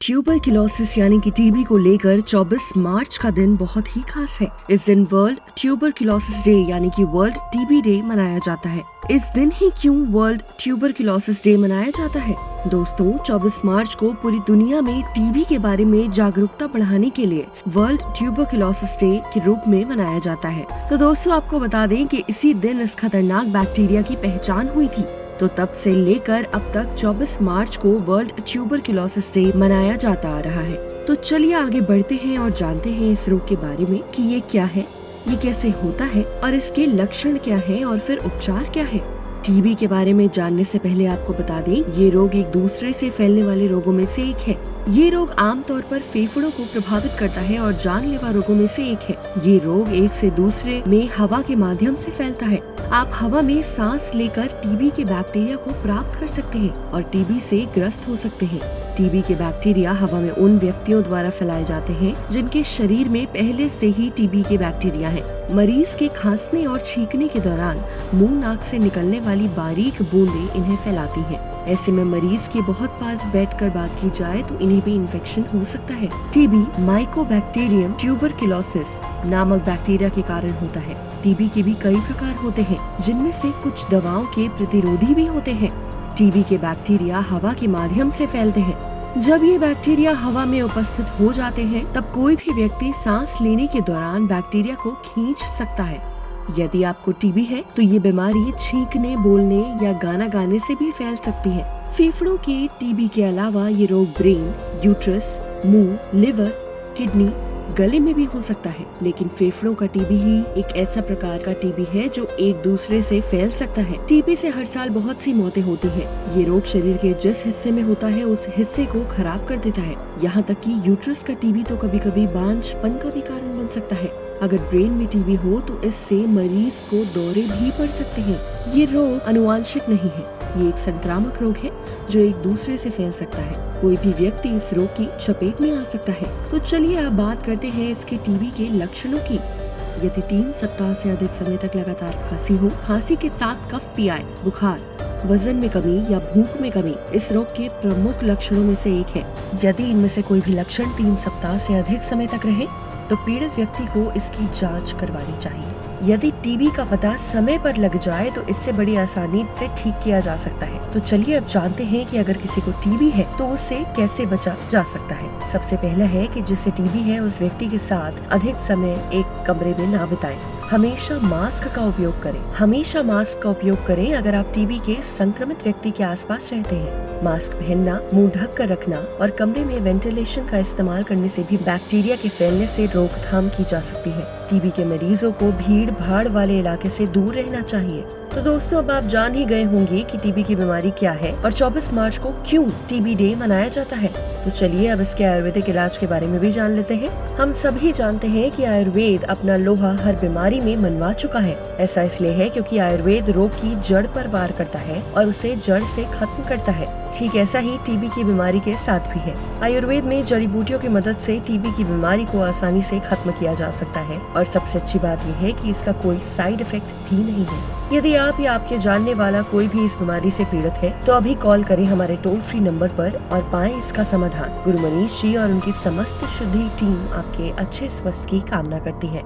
Tuberculosis यानी कि TB को लेकर 24 मार्च का दिन बहुत ही खास है। इस दिन वर्ल्ड ट्यूबरक्लोसिस डे यानी कि वर्ल्ड टीबी डे मनाया जाता है। इस दिन ही क्यों वर्ल्ड ट्यूबरक्लोसिस डे मनाया जाता है? दोस्तों, 24 मार्च को पूरी दुनिया में टीबी के बारे में जागरूकता बढ़ाने के लिए वर्ल्ड ट्यूबरक्लोसिस डे के रूप में मनाया जाता है। तो दोस्तों, आपको बता दें कि इसी दिन इस खतरनाक बैक्टीरिया की पहचान हुई थी। तो तब से लेकर अब तक 24 मार्च को वर्ल्ड ट्यूबरक्लोसिस डे मनाया जाता आ रहा है। तो चलिए आगे बढ़ते हैं और जानते हैं इस रोग के बारे में कि ये क्या है, ये कैसे होता है और इसके लक्षण क्या है और फिर उपचार क्या है। टीबी के बारे में जानने से पहले आपको बता दें, ये रोग एक दूसरे से फैलने वाले रोगों में से एक है। ये रोग आमतौर पर फेफड़ों को प्रभावित करता है और जानलेवा रोगों में से एक है। ये रोग एक से दूसरे में हवा के माध्यम से फैलता है। आप हवा में सांस लेकर टीबी के बैक्टीरिया को प्राप्त कर सकते हैं और टीबी से ग्रस्त हो सकते हैं। टीबी के बैक्टीरिया हवा में उन व्यक्तियों द्वारा फैलाए जाते हैं जिनके शरीर में पहले से ही टीबी के बैक्टीरिया हैं। मरीज के खांसने और छींकने के दौरान मुंह नाक से निकलने वाली बारीक बूंदें इन्हें फैलाती हैं। ऐसे में मरीज के बहुत पास बैठकर बात की जाए तो इन्हें भी इन्फेक्शन हो सकता है। टीबी माइकोबैक्टीरियम ट्यूबरक्लोसिस नामक बैक्टीरिया के कारण होता है। टीबी के भी कई प्रकार होते हैं, जिनमें से कुछ दवाओं के प्रतिरोधी भी होते हैं। टीबी के बैक्टीरिया हवा के माध्यम से फैलते हैं। जब ये बैक्टीरिया हवा में उपस्थित हो जाते हैं, तब कोई भी व्यक्ति सांस लेने के दौरान बैक्टीरिया को खींच सकता है। यदि आपको टीबी है तो ये बीमारी छींकने, बोलने या गाना गाने से भी फैल सकती है। फेफड़ों के टीबी के अलावा ये रोग ब्रेन, यूट्रस, मुंह, लिवर, किडनी, गले में भी हो सकता है। लेकिन फेफड़ों का टीबी ही एक ऐसा प्रकार का टीबी है जो एक दूसरे से फैल सकता है। टीबी से हर साल बहुत सी मौतें होती हैं। ये रोग शरीर के जिस हिस्से में होता है उस हिस्से को खराब कर देता है। यहाँ तक कि यूट्रस का टीबी तो कभी कभी बांझपन का भी कारण बन सकता है। अगर ब्रेन में टीबी हो तो इससे मरीज को दौरे भी पड़ सकते हैं। ये रोग आनुवांशिक नहीं है, ये एक संक्रामक रोग है जो एक दूसरे से फैल सकता है। कोई भी व्यक्ति इस रोग की चपेट में आ सकता है। तो चलिए अब बात करते हैं इसके टीबी के लक्षणों की। यदि 3 सप्ताह से अधिक समय तक लगातार खांसी हो, खांसी के साथ कफ पियाए, बुखार, वजन में कमी या भूख में कमी इस रोग के प्रमुख लक्षणों में से एक है। यदि इनमें से कोई भी लक्षण 3 सप्ताह से अधिक समय तक रहे तो पीड़ित व्यक्ति को इसकी जांच करवानी चाहिए। यदि टीबी का पता समय पर लग जाए तो इससे बड़ी आसानी से ठीक किया जा सकता है। तो चलिए अब जानते हैं कि अगर किसी को टीबी है तो उससे कैसे बचा जा सकता है। सबसे पहला है कि जिससे टीबी है उस व्यक्ति के साथ अधिक समय एक कमरे में ना बिताएं। हमेशा मास्क का उपयोग करें। हमेशा मास्क का उपयोग करें अगर आप टीबी के संक्रमित व्यक्ति के आसपास रहते हैं। मास्क पहनना, मुंह ढक कर रखना और कमरे में वेंटिलेशन का इस्तेमाल करने से भी बैक्टीरिया के फैलने से रोकथाम की जा सकती है। टीबी के मरीजों को भीड़ भाड़ वाले इलाके से दूर रहना चाहिए। तो दोस्तों, अब आप जान ही गए होंगे कि टीबी की बीमारी क्या है और 24 मार्च को क्यों टीबी डे मनाया जाता है। तो चलिए अब इसके आयुर्वेदिक इलाज के बारे में भी जान लेते हैं। हम सभी जानते हैं कि आयुर्वेद अपना लोहा हर बीमारी में मनवा चुका है। ऐसा इसलिए है क्योंकि आयुर्वेद रोग की जड़ पर वार करता है और उसे जड़ से खत्म करता है। ठीक ऐसा ही टीबी की बीमारी के साथ भी है। आयुर्वेद में जड़ी बूटियों की मदद से टीबी की बीमारी को आसानी से खत्म किया जा सकता है और सबसे अच्छी बात यह है कि इसका कोई साइड इफेक्ट भी नहीं है। यदि आप या आपके जानने वाला कोई भी इस बीमारी से पीड़ित है तो अभी कॉल करें हमारे टोल फ्री नंबर पर और पाएं इसका समाधान। गुरु मनीष जी और उनकी समस्त शुद्धि टीम आपके अच्छे स्वास्थ्य की कामना करती है।